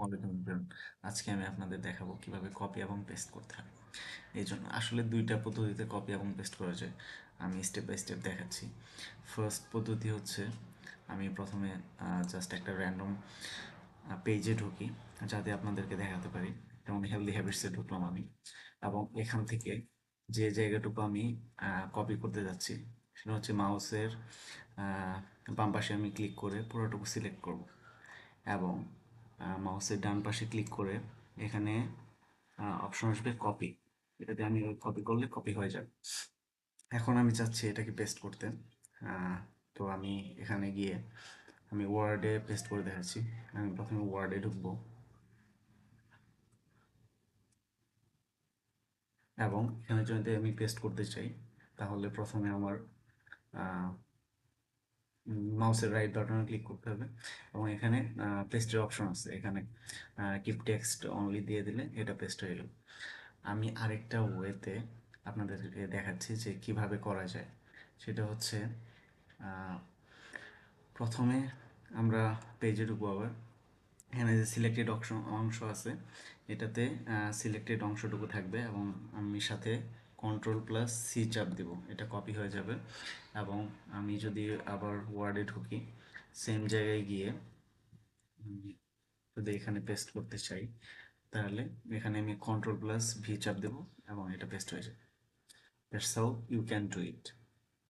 ওয়ালাইকুম আসসালাম। আজকে আমি আপনাদের দেখাবো কিভাবে কপি এবং পেস্ট করতে হয়। এই জন্য আসলে দুইটা পদ্ধতিতে কপি এবং পেস্ট করা যায়। আমি স্টেপ বাই স্টেপ দেখাচ্ছি। ফার্স্ট পদ্ধতি হচ্ছে আমি প্রথমে জাস্ট একটা র্যান্ডম পেজে ঢুকি, যাতে আপনাদেরকে দেখাতে পারি। যেমন হেলদি হ্যাবিটসে ঢুকলাম আমি, এবং এখান থেকে যে জায়গাটুকু আমি কপি করতে যাচ্ছি সেটা হচ্ছে মাউসের বাম পাশে আমি ক্লিক করে পুরোটুকু সিলেক্ট করব, এবং মাউসের ডান পাশে ক্লিক করে এখানে অপশন আসবে কপি। এটাতে আমি কপি করলে কপি হয়ে যাবে। এখন আমি চাচ্ছি এটাকে পেস্ট করতে। তো আমি এখানে গিয়ে আমি ওয়ার্ডে পেস্ট করে দেখাচ্ছি। আমি প্রথমে ওয়ার্ডে ঢুকবো, এবং এখানে যদি আমি পেস্ট করতে চাই তাহলে প্রথমে আমার মাউসের রাইট বাটনে ক্লিক করতে হবে, এবং এখানে পেস্টের অপশন আছে। এখানে কিপ টেক্সট অনলি দিয়ে দিলে এটা পেস্ট হয়ে গেল। আমি আরেকটা ওয়েতে আপনাদেরকে দেখাচ্ছি যে কিভাবে করা যায়। সেটা হচ্ছে আহ, প্রথমে আমরা পেজে ঢুকবো। আবার এখানে যে সিলেক্টেড অংশ আছে, এটাতে সিলেক্টেড অংশটুকু থাকবে, এবং আমি সাথে কন্ট্রোল+সি চাপ দিব, এটা কপি হয়ে যাবে। এবং আমি যদি আবার ওয়ার্ডে ঢুকি, সেম জায়গায় গিয়ে যদি এখানে পেস্ট করতে চাই, তাহলে এখানে আমি কন্ট্রোল+ভি চাপ দেবো এবং এটা পেস্ট হয়ে যাবে। That's how you can do it.